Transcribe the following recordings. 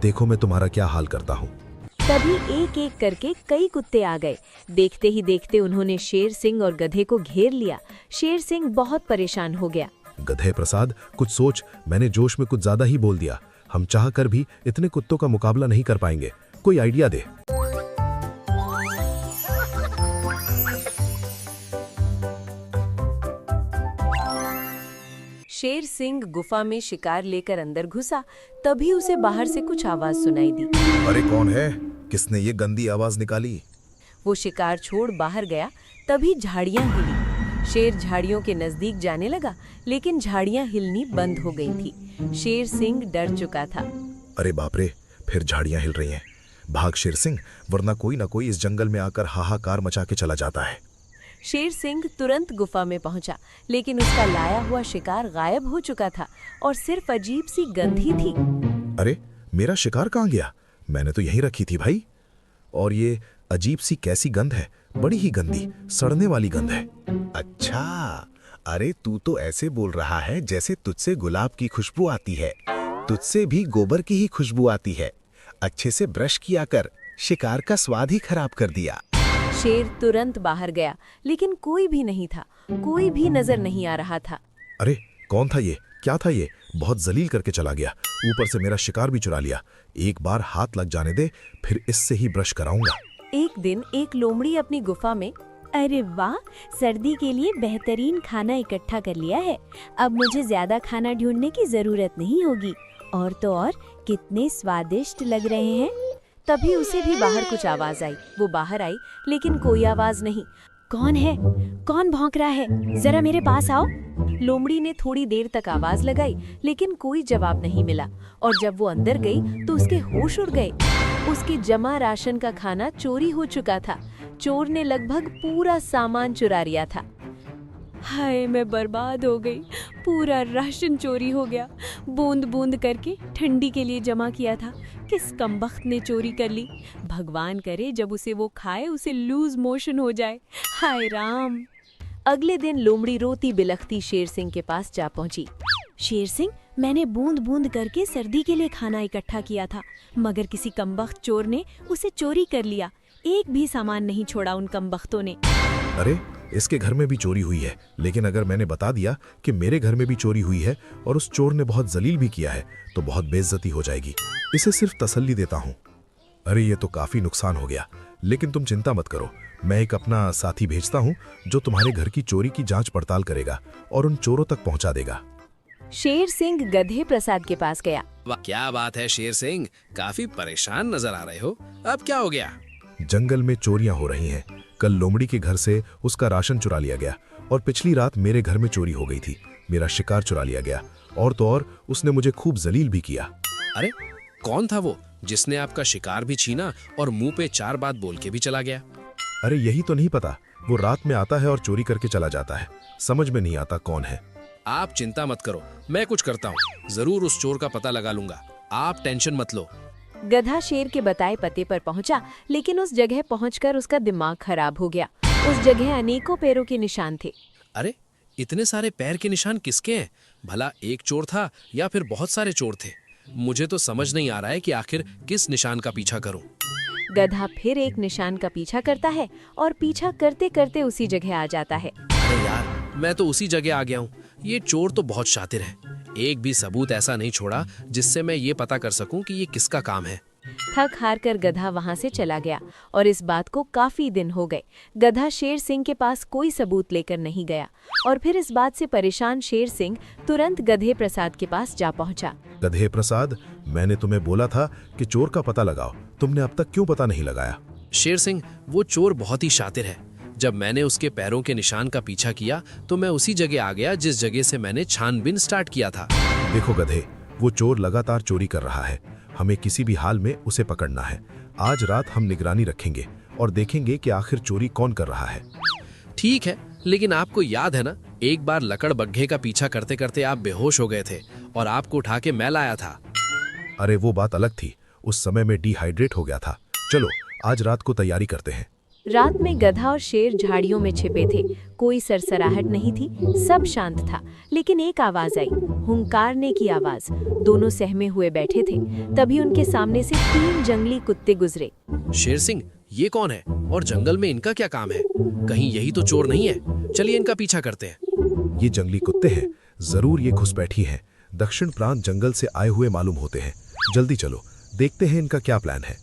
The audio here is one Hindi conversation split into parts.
देखो मैं तुम्हारा क्या हाल करता हूँ। तभी एक एक करके कई कुत्ते आ गए। देखते ही देखते उन्होंने शेर सिंह और गधे को घेर लिया। शेर सिंह बहुत परेशान हो गया। गधे प्रसाद, कुछ सोच, मैंने जोश में कुछ ज्यादा ही बोल दिया। हम चाह कर भी इतने कुत्तों का मुकाबला नहीं कर पाएंगे। कोई आइडिया दे। शेर सिंह गुफा में शिकार लेकर अंदर घुसा। तभी उसे बाहर से कुछ आवाज सुनाई दी। अरे कौन है? किसने ये गंदी आवाज निकाली? वो शिकार छोड़ बाहर गया। तभी झाड़ियां हिली। शेर झाड़ियों के नजदीक जाने लगा, लेकिन झाड़ियां हिलनी बंद हो गई थी। शेर सिंह डर चुका था। अरे बाप रे, फिर झाड़ियां हिल रही हैं। भाग शेर सिंह, वरना कोई ना कोई इस जंगल में आकर हाहाकार मचा के चला जाता है। शेर सिंह तुरंत गुफा में पहुंचा, लेकिन उसका लाया हुआ शिकार गायब हो चुका था और सिर्फ अजीब सी गंध ही थी। अरे मेरा शिकार कहाँ गया? मैंने तो यहीं रखी थी भाई। और ये अजीब सी कैसी गंध है? बड़ी ही गंदी, सड़ने वाली गंध है। अच्छा, अरे तू तो ऐसे बोल रहा है जैसे तुझसे गुलाब की खुशबू आती है। तुझसे भी गोबर की ही खुशबू आती है। अच्छे से ब्रश किया कर, शिकार का स्वाद ही खराब कर दिया। शेर तुरंत बाहर गया, लेकिन कोई भी नहीं था। कोई भी नजर नहीं आ रहा था। अरे कौन था ये? क्या था ये? बहुत जलील करके चला गया। ऊपर से मेरा शिकार भी चुरा लिया। एक बार हाथ लग जाने दे, फिर इससे ही ब्रश कराऊंगा। एक दिन एक लोमड़ी अपनी गुफा में, अरे वाह, सर्दी के लिए बेहतरीन खाना इकट्ठा कर लिया है। अब मुझे ज्यादा खाना ढूंढने की जरूरत नहीं होगी। और तो और कितने स्वादिष्ट लग रहे हैं। तभी उसे भी बाहर कुछ आवाज आई। वो बाहर आई, लेकिन कोई आवाज नहीं। कौन है? कौन भौंक रहा है? जरा मेरे पास आओ। लोमड़ी ने थोड़ी देर तक आवाज लगाई, लेकिन कोई जवाब नहीं मिला। और जब वो अंदर गई तो उसके होश उड़ गए। उसके जमा राशन का खाना चोरी हो चुका था। चोर ने लगभग पूरा सामान चुरा लिया था। हाय, मैं बर्बाद हो गई। पूरा राशन चोरी हो गया। बूंद बूंद करके ठंडी के लिए जमा किया था। किस कमबख्त ने चोरी कर ली। भगवान करे जब उसे वो खाए उसे लूज मोशन हो जाए। हाय राम। अगले दिन लोमड़ी रोती बिलखती शेर सिंह के पास जा पहुंची। शेर सिंह, मैंने बूंद बूंद करके सर्दी के लिए खाना इकट्ठा किया था, मगर किसी कमबख्त चोर ने उसे चोरी कर लिया। एक भी सामान नहीं छोड़ा उन कमबख्तों ने। अरे इसके घर में भी चोरी हुई है, लेकिन अगर मैंने बता दिया कि मेरे घर में भी चोरी हुई है और उस चोर ने बहुत जलील भी किया है, तो बहुत बेइज्जती हो जाएगी। इसे सिर्फ तसल्ली देता हूँ। अरे ये तो काफी नुकसान हो गया, लेकिन तुम चिंता मत करो। मैं एक अपना साथी भेजता हूँ जो तुम्हारे घर की चोरी की जांच पड़ताल करेगा और उन चोरों तक पहुँचा देगा। शेर सिंह गधे प्रसाद के पास गया। वाह, क्या बात है शेर सिंह, काफी परेशान नजर आ रहे हो। अब क्या हो गया? जंगल में चोरियां हो रही हैं। कल लोमड़ी के घर से उसका राशन चुरा लिया गया और पिछली रात मेरे घर में चोरी हो गई थी। मेरा शिकार चुरा लिया गया और तो और उसने मुझे खूब जलील भी किया। अरे कौन था वो जिसने आपका शिकार भी छीना और मुंह पे 4 बात बोल के भी चला गया? अरे यही तो नहीं पता। वो रात में आता है और चोरी करके चला जाता है। समझ में नहीं आता कौन है। आप चिंता मत करो, मैं कुछ करता हूँ। जरूर उस चोर का पता लगा लूंगा। आप टेंशन मत लो। गधा शेर के बताए पते पर पहुंचा, लेकिन उस जगह पहुंचकर उसका दिमाग खराब हो गया। उस जगह अनेकों पैरों के निशान थे। अरे इतने सारे पैर के निशान किसके हैं? भला एक चोर था या फिर बहुत सारे चोर थे? मुझे तो समझ नहीं आ रहा है कि आखिर किस निशान का पीछा करूं। गधा फिर एक निशान का पीछा करता है और पीछा करते करते उसी जगह आ जाता है। अरे यार, मैं तो उसी जगह आ गया हूँ। ये चोर तो बहुत शातिर है। एक भी सबूत ऐसा नहीं छोड़ा जिससे मैं ये पता कर सकूं कि ये किसका काम है। थक हार कर गधा वहां से चला गया और इस बात को काफी दिन हो गए। गधा शेर सिंह के पास कोई सबूत लेकर नहीं गया और फिर इस बात से परेशान शेर सिंह तुरंत गधे प्रसाद के पास जा पहुंचा। गधे प्रसाद, मैंने तुम्हें बोला था कि चोर का पता लगाओ। तुमने अब तक क्यों पता नहीं लगाया? शेर सिंह, वो चोर बहुत ही शातिर है। जब मैंने उसके पैरों के निशान का पीछा किया तो मैं उसी जगह आ गया जिस जगह से मैंने छानबीन स्टार्ट किया था। देखो गधे, वो चोर लगातार चोरी कर रहा है। हमें किसी भी हाल में उसे पकड़ना है। आज रात हम निगरानी रखेंगे और देखेंगे कि आखिर चोरी कौन कर रहा है। ठीक है, लेकिन आपको याद है ना, एक बार लकड़ बग्घे का पीछा करते करते आप बेहोश हो गए थे और आपको उठा के मैं लाया था। अरे वो बात अलग थी। उस समय मैं डिहाइड्रेट हो गया था। चलो आज रात को तैयारी करते हैं। रात में गधा और शेर झाड़ियों में छिपे थे। कोई सरसराहट नहीं थी, सब शांत था। लेकिन एक आवाज आई, हुंकारने की आवाज। दोनों सहमे हुए बैठे थे। तभी उनके सामने से 3 जंगली कुत्ते गुजरे। शेर सिंह, ये कौन है और जंगल में इनका क्या काम है? कहीं यही तो चोर नहीं है? चलिए इनका पीछा करते हैं। ये जंगली कुत्ते हैं, जरूर ये घुसपैठी हैं। दक्षिण प्रांत जंगल से आए हुए मालूम होते हैं। जल्दी चलो, देखते हैं इनका क्या प्लान है।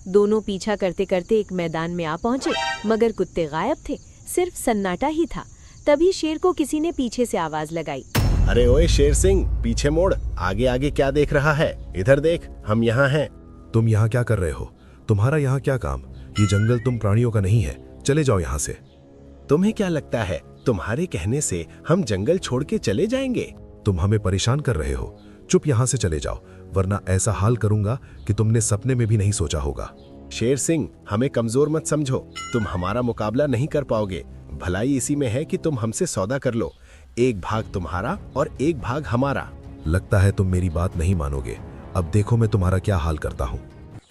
दोनों पीछा करते करते एक मैदान में आ पहुंचे, मगर कुत्ते गायब थे, सिर्फ सन्नाटा ही था। तभी शेर को किसी ने पीछे से आवाज लगाई। अरे ओए शेर सिंह, पीछे मोड़, आगे आगे क्या देख रहा है? इधर देख, हम यहाँ हैं। तुम यहाँ क्या कर रहे हो? तुम्हारा यहाँ क्या काम? ये जंगल तुम प्राणियों का नहीं है, चले जाओ यहाँ से। तुम्हें क्या लगता है तुम्हारे कहने से हम जंगल छोड़ के चले जाएंगे? तुम हमें परेशान कर रहे हो। चुप यहाँ से चले जाओ, वरना ऐसा हाल करूंगा कि तुमने सपने में भी नहीं सोचा होगा। शेर सिंह, हमें कमजोर मत समझो। तुम हमारा मुकाबला नहीं कर पाओगे। भलाई इसी में है कि तुम हमसे सौदा कर लो। 1 भाग तुम्हारा और 1 भाग हमारा। लगता है तुम मेरी बात नहीं मानोगे। अब देखो मैं तुम्हारा क्या हाल करता हूँ।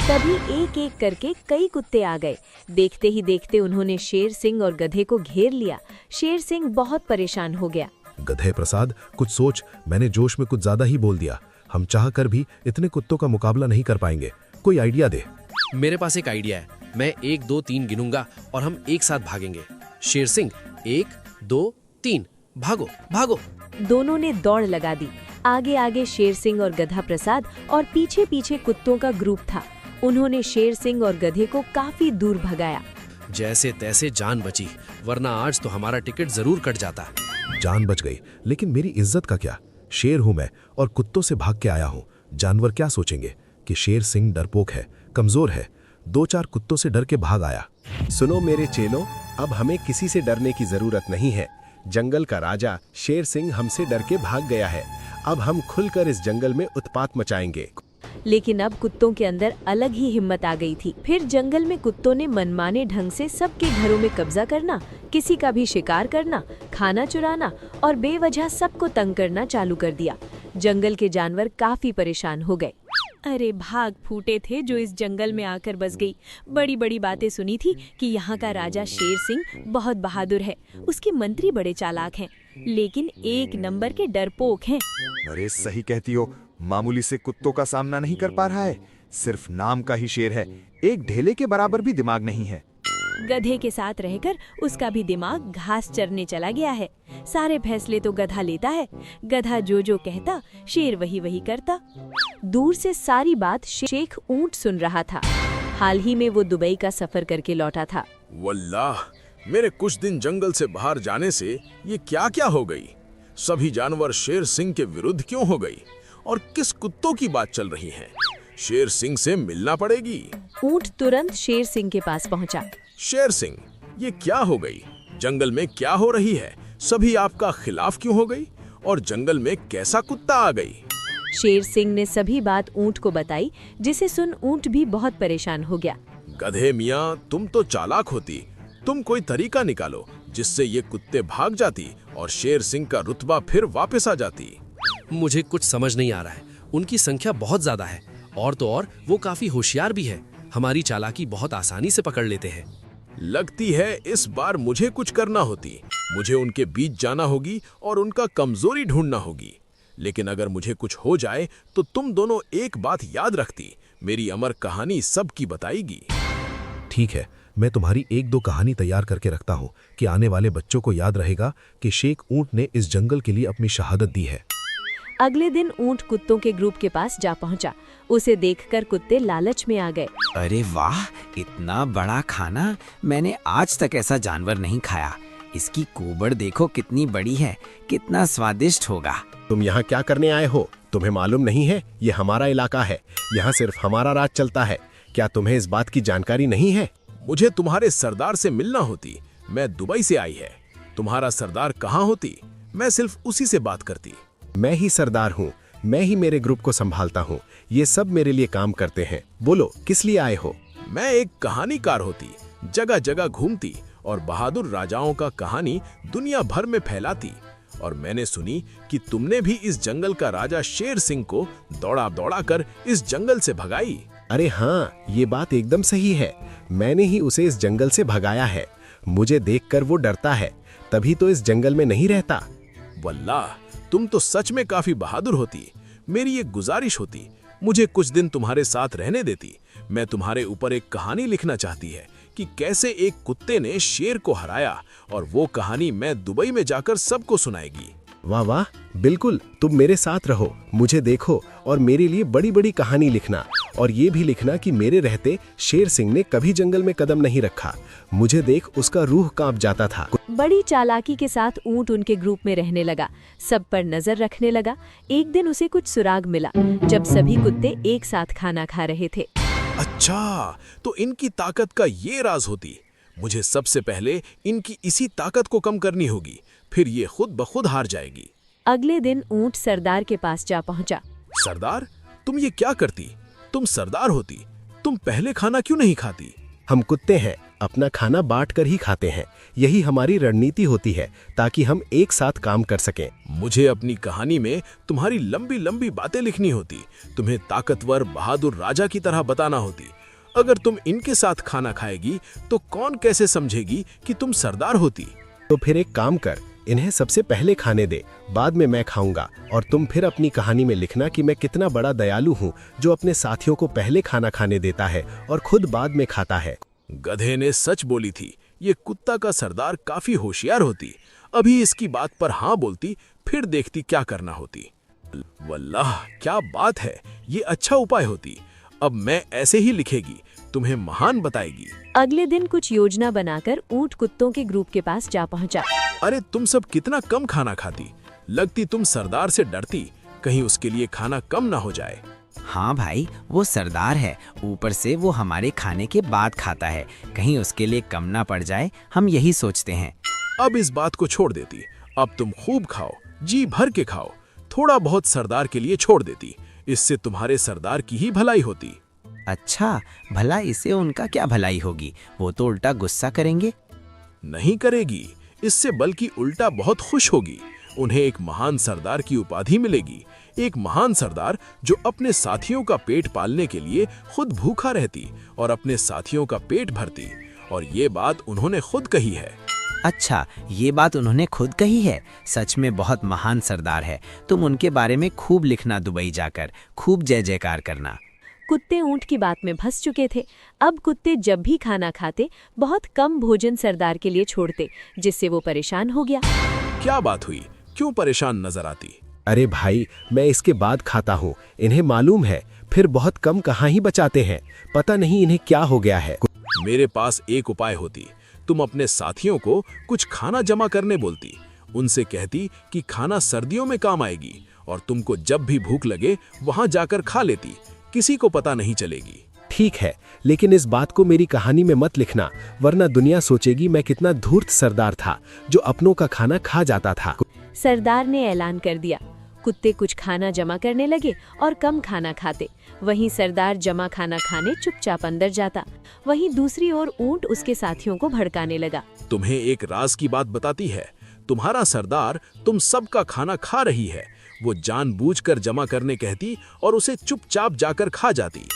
तभी एक एक करके कई कुत्ते आ गए। देखते ही देखते उन्होंने शेर सिंह और गधे को घेर लिया। शेर सिंह बहुत परेशान हो गया। गधे प्रसाद, कुछ सोच, मैंने जोश में कुछ ज्यादा ही बोल दिया। हम चाह कर भी इतने कुत्तों का मुकाबला नहीं कर पाएंगे। कोई आइडिया दे। मेरे पास एक आइडिया है। मैं 1 2 3 गिनूंगा और हम एक साथ भागेंगे। शेर सिंह, 1 2 3, भागो भागो। दोनों ने दौड़ लगा दी। आगे आगे शेर सिंह और गधा प्रसाद और पीछे पीछे कुत्तों का ग्रुप था। उन्होंने शेर सिंह और गधे को काफी दूर भगाया। जैसे तैसे जान बची, वरना आज तो हमारा टिकट जरूर कट जाता। जान बच गई, लेकिन मेरी इज्जत का क्या? शेर हूं मैं और कुत्तों से भाग के आया हूं। जानवर क्या सोचेंगे कि शेर सिंह डरपोक है, कमजोर है। 2-4 कुत्तों से डर के भाग आया। सुनो मेरे चेलों, अब हमें किसी से डरने की जरूरत नहीं है। जंगल का राजा शेर सिंह हमसे डर के भाग गया है। अब हम खुलकर इस जंगल में उत्पात मचाएंगे। लेकिन अब कुत्तों के अंदर अलग ही हिम्मत आ गई थी। फिर जंगल में कुत्तों ने मनमाने ढंग से सबके घरों में कब्जा करना, किसी का भी शिकार करना, खाना चुराना और बेवजह सबको तंग करना चालू कर दिया। जंगल के जानवर काफी परेशान हो गए। अरे भाग फूटे थे जो इस जंगल में आकर बस गई। बड़ी बड़ी बातें सुनी थी कि यहाँ का राजा शेर सिंह बहुत बहादुर है, उसके मंत्री बड़े चालाक हैं, लेकिन 1 नंबर के डरपोक हैं। अरे सही कहती हो, मामूली से कुत्तों का सामना नहीं कर पा रहा है। सिर्फ नाम का ही शेर है, एक ढेले के बराबर भी दिमाग नहीं है। गधे के साथ रहकर उसका भी दिमाग घास चरने चला गया है। सारे फैसले तो गधा लेता है। गधा जो जो कहता, शेर वही वही करता। दूर से सारी बात शेख ऊंट सुन रहा था। हाल ही में वो दुबई का सफर करके लौटा था। वल्लाह, मेरे कुछ दिन जंगल से बाहर जाने से ये क्या क्या हो गई। सभी जानवर शेर सिंह के विरुद्ध क्यों हो गई और किस कुत्तों की बात चल रही है? शेर सिंह से मिलना पड़ेगी। ऊंट तुरंत शेर सिंह के पास पहुंचा। शेर सिंह, ये क्या हो गई? जंगल में क्या हो रही है? सभी आपका खिलाफ क्यों हो गई और जंगल में कैसा कुत्ता आ गई? शेर सिंह ने सभी बात ऊंट को बताई, जिसे सुन ऊंट भी बहुत परेशान हो गया। गधे मियाँ, तुम तो चालाक होती। तुम कोई तरीका निकालो जिससे ये कुत्ते भाग जाती और शेर सिंह का रुतबा फिर वापस आ जाती। मुझे कुछ समझ नहीं आ रहा है। उनकी संख्या बहुत ज्यादा है और तो और वो काफी होशियार भी है। हमारी चालाकी बहुत आसानी से पकड़ लेते हैं। लगती है इस बार मुझे कुछ करना होती। मुझे उनके बीच जाना होगी और उनका कमजोरी ढूंढना होगी। लेकिन अगर मुझे कुछ हो जाए तो तुम दोनों एक बात याद रखती, मेरी अमर कहानी सबकी बताएगी। ठीक है, मैं तुम्हारी 1-2 कहानी तैयार करके रखता हूँ कि आने वाले बच्चों को याद रहेगा कि शेख ऊंट ने इस जंगल के लिए अपनी शहादत दी है। अगले दिन ऊंट कुत्तों के ग्रुप के पास जा पहुंचा। उसे देखकर कुत्ते लालच में आ गए। अरे वाह, इतना बड़ा खाना! मैंने आज तक ऐसा जानवर नहीं खाया। इसकी कोबड़ देखो कितनी बड़ी है, कितना स्वादिष्ट होगा। तुम यहाँ क्या करने आए हो? तुम्हें मालूम नहीं है ये हमारा इलाका है, यहाँ सिर्फ हमारा राज चलता है। क्या तुम्हें इस बात की जानकारी नहीं है? मुझे तुम्हारे सरदार से मिलना होती। मैं दुबई से आई है। तुम्हारा सरदार कहाँ होती? मैं सिर्फ उसी से बात करती। मैं ही सरदार हूँ, मैं ही मेरे ग्रुप को संभालता हूँ। ये सब मेरे लिए काम करते हैं। बोलो किस लिए आए हो? मैं एक कहानीकार होती, जगह जगह घूमती और बहादुर राजाओं का कहानी दुनिया भर में फैलाती। और मैंने सुनी कि तुमने भी इस जंगल का राजा शेर सिंह को दौड़ा दौड़ा कर इस जंगल से भगाई। अरे हाँ, ये बात एकदम सही है। मैंने ही उसे इस जंगल से भगाया है। मुझे देखकर वो डरता है, तभी तो इस जंगल में नहीं रहता। वल्लाह, तुम तो सच में काफी बहादुर होती। मेरी एक गुजारिश होती, मुझे कुछ दिन तुम्हारे साथ रहने देती। मैं तुम्हारे ऊपर एक कहानी लिखना चाहती है कि कैसे एक कुत्ते ने शेर को हराया, और वो कहानी मैं दुबई में जाकर सबको सुनाएगी। वाह वाह, बिल्कुल, तुम मेरे साथ रहो, मुझे देखो और मेरे लिए बड़ी बड़ी कहानी लिखना। और ये भी लिखना कि मेरे रहते शेर सिंह ने कभी जंगल में कदम नहीं रखा। मुझे देख उसका रूह कांप जाता था। बड़ी चालाकी के साथ ऊंट उनके ग्रुप में रहने लगा, सब पर नजर रखने लगा। एक दिन उसे कुछ सुराग मिला जब सभी कुत्ते एक साथ खाना खा रहे थे। अच्छा, तो इनकी ताकत का ये राज होती। मुझे सबसे पहले इनकी इसी ताकत को कम करनी होगी, फिर ये खुद ब खुद हार जाएगी। अगले दिन ऊंट सरदार के पास जा पहुंचा। सरदार, तुम ये क्या करती? तुम सरदार होती, तुम पहले खाना क्यों नहीं खाती? हम कुत्ते हैं, अपना खाना बांट कर ही खाते हैं। यही हमारी रणनीति होती है, ताकि हम एक साथ काम कर सकें। मुझे अपनी कहानी में तुम्हारी लंबी लंबी बातें लिखनी होती, तुम्हें ताकतवर बहादुर राजा की तरह बताना होती। अगर तुम इनके साथ खाना खाएगी तो कौन कैसे समझेगी कि तुम सरदार होती? तो फिर एक काम कर, इन्हें सबसे पहले खाने दे, बाद में मैं खाऊंगा, और तुम फिर अपनी कहानी में लिखना कि मैं कितना बड़ा दयालु हूँ जो अपने साथियों को पहले खाना खाने देता है और खुद बाद में खाता है। गधे ने सच बोली थी, ये कुत्ता का सरदार काफी होशियार होती। अभी इसकी बात पर हाँ बोलती, फिर देखती क्या करना होती। वल्लाह, क्या बात है, ये अच्छा उपाय होती। अब मैं ऐसे ही लिखेगी, तुम्हें महान बताएगी। अगले दिन कुछ योजना बनाकर ऊंट कुत्तों के ग्रुप के पास जा पहुंचा। अरे तुम सब कितना कम खाना खाती, लगती तुम सरदार से डरती, कहीं उसके लिए खाना कम ना हो जाए। हाँ भाई, वो सरदार है, ऊपर से वो हमारे खाने के बाद खाता है, कहीं उसके लिए कम ना पड़ जाए, हम यही सोचते हैं। अब इस बात को छोड़ देती, अब तुम खूब खाओ, जी भर के खाओ। थोड़ा बहुत सरदार के लिए छोड़ देती, इससे तुम्हारे सरदार की ही भलाई होती। अच्छा, भला इससे उनका क्या भलाई होगी? वो तो उल्टा गुस्सा करेंगे। नहीं करेगी, इससे बल्कि उल्टा बहुत खुश होगी। उन्हें एक महान सरदार की उपाधि मिलेगी, एक महान सरदार जो अपने साथियों का पेट पालने के लिए खुद भूखा रहती और अपने साथियों का पेट भरती। और ये बात उन्होंने खुद कही है। अच्छा, ये बात उन्होंने खुद कही है? सच में बहुत महान सरदार है। तुम उनके बारे में खूब लिखना, दुबई जाकर खूब जय जयकार करना। कुत्ते ऊंट की बात में फंस चुके थे। अब कुत्ते जब भी खाना खाते बहुत कम भोजन सरदार के लिए छोड़ते, जिससे वो परेशान हो गया। क्या बात हुई, क्यों परेशान नजर आती? अरे भाई, मैं इसके बाद खाता हूँ, इन्हें मालूम है, फिर बहुत कम कहाँ ही बचाते हैं, पता नहीं इन्हें क्या हो गया है। मेरे पास एक उपाय होती, तुम अपने साथियों को कुछ खाना जमा करने बोलती। उनसे कहती कि खाना सर्दियों में काम आएगी और तुमको जब भी भूख लगे वहां जाकर खा लेती, किसी को पता नहीं चलेगी। ठीक है, लेकिन इस बात को मेरी कहानी में मत लिखना, वरना दुनिया सोचेगी मैं कितना धूर्त सरदार था जो अपनों का खाना खा जाता था। सरदार ने ऐलान कर दिया। कुत्ते कुछ खाना जमा करने लगे और कम खाना खाते। वहीं सरदार जमा खाना खाने चुपचाप अंदर जाता। वहीं दूसरी ओर ऊंट उसके साथियों को भड़काने लगा। तुम्हें एक राज की बात बताती है, तुम्हारा सरदार तुम सबका खाना खा रही है। वो जानबूझकर जमा करने कहती और उसे चुपचाप जाकर खा जाती।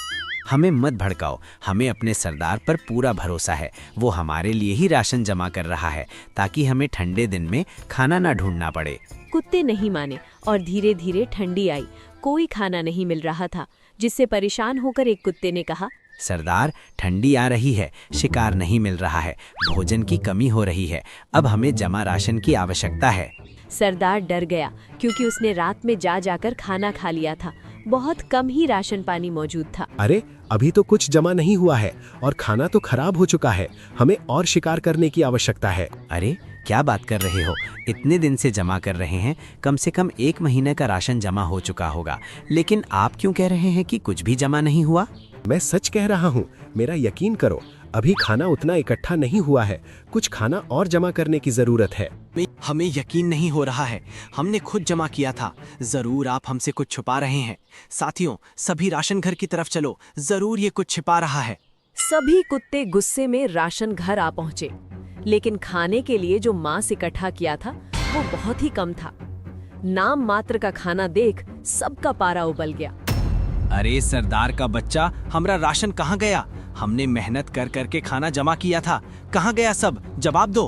हमें मत भड़काओ, हमें अपने सरदार पर पूरा भरोसा है। वो हमारे लिए ही राशन जमा कर रहा है, ताकि हमें ठंडे दिन में खाना ना ढूंढना पड़े। कुत्ते नहीं माने और धीरे धीरे ठंडी आई। कोई खाना नहीं मिल रहा था, जिससे परेशान होकर एक कुत्ते ने कहा, सरदार, ठंडी आ रही है, शिकार नहीं मिल रहा है, भोजन की कमी हो रही है, अब हमें जमा राशन की आवश्यकता है। सरदार डर गया, क्योंकि उसने रात में जाकर खाना खा लिया था। बहुत कम ही राशन पानी मौजूद था। अरे, अभी तो कुछ जमा नहीं हुआ है और खाना तो खराब हो चुका है, हमें और शिकार करने की आवश्यकता है। अरे, क्या बात कर रहे हो? इतने दिन से जमा कर रहे हैं, कम से कम 1 महीने का राशन जमा हो चुका होगा, लेकिन आप क्यों कह रहे हैं कि कुछ भी जमा नहीं हुआ? मैं सच कह रहा हूँ, मेरा यकीन करो, अभी खाना उतना इकट्ठा नहीं हुआ है, कुछ खाना और जमा करने की जरूरत है। हमें यकीन नहीं हो रहा है, हमने खुद जमा किया था, जरूर आप हमसे कुछ छुपा रहे हैं। साथियों, सभी राशन घर की तरफ चलो, जरूर ये कुछ छिपा रहा है। सभी कुत्ते गुस्से में राशन घर आ पहुंचे, लेकिन खाने के लिए जो मांस इकट्ठा किया था वो बहुत ही कम था। नाम मात्र का खाना देख सबका पारा उबल गया। अरे सरदार का बच्चा, हमारा राशन कहाँ गया? हमने मेहनत कर करके खाना जमा किया था, कहाँ गया सब? जवाब दो।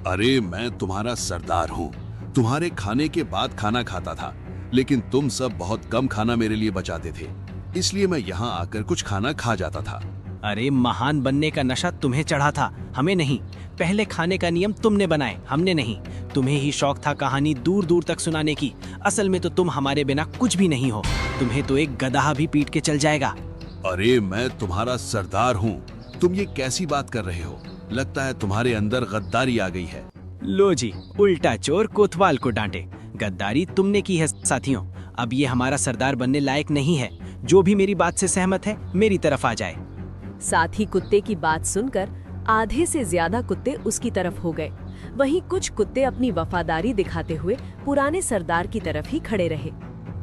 अरे मैं तुम्हारा सरदार हूँ, तुम्हारे खाने के बाद खाना खाता था, लेकिन तुम सब बहुत कम खाना मेरे लिए बचाते थे, इसलिए मैं यहाँ आकर कुछ खाना खा जाता था। अरे महान बनने का नशा तुम्हें चढ़ा था, हमें नहीं। पहले खाने का नियम तुमने बनाए, हमने नहीं। तुम्हें ही शौक था कहानी दूर दूर तक सुनाने की। असल में तो तुम हमारे बिना कुछ भी नहीं हो। तुम्हें तो एक गधा भी पीट के चल जाएगा। अरे मैं तुम्हारा सरदार हूँ, तुम ये कैसी बात कर रहे हो? लगता है तुम्हारे अंदर गद्दारी आ गई है। लो जी, उल्टा चोर कोतवाल को डांटे। गद्दारी तुमने की है साथियों। अब ये हमारा सरदार बनने लायक नहीं है। जो भी मेरी बात से सहमत है मेरी तरफ आ जाए। साथी कुत्ते की बात सुनकर आधे से ज्यादा कुत्ते उसकी तरफ हो गए। वहीं कुछ कुत्ते अपनी वफादारी दिखाते हुए पुराने सरदार की तरफ ही खड़े रहे।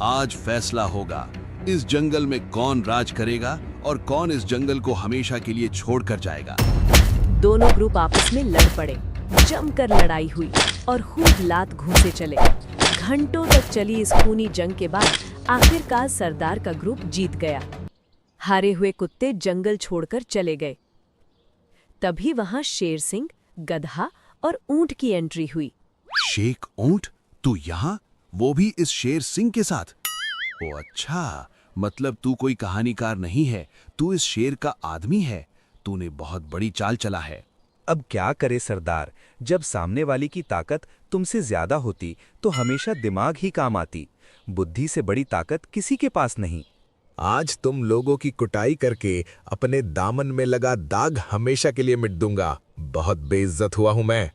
आज फैसला होगा, इस जंगल में कौन राज करेगा और कौन इस जंगल को हमेशा के लिए छोड़कर जाएगा। दोनों ग्रुप आपस में लड़ पड़े। जमकर लड़ाई हुई और खूब लात घूंसे चले। घंटों तक चली इस खूनी जंग के बाद आखिरकार सरदार का ग्रुप जीत गया। हारे हुए कुत्ते जंगल छोड़कर चले गए। तभी वहां शेर सिंह, गधा और ऊंट की एंट्री हुई। शेख ऊंट, तू यहाँ? वो भी इस शेर सिंह के साथ? ओ अच्छा, मतलब तू कोई कहानीकार नहीं है, तू इस शेर का आदमी है। तूने बहुत बड़ी चाल चला है। अब क्या करे सरदार, जब सामने वाली की ताकत तुमसे ज्यादा होती तो हमेशा दिमाग ही काम आती। बुद्धि से बड़ी ताकत किसी के पास नहीं। आज तुम लोगों की कुटाई करके अपने दामन में लगा दाग हमेशा के लिए मिट दूंगा। बहुत बेइज्जत हुआ हूं मैं।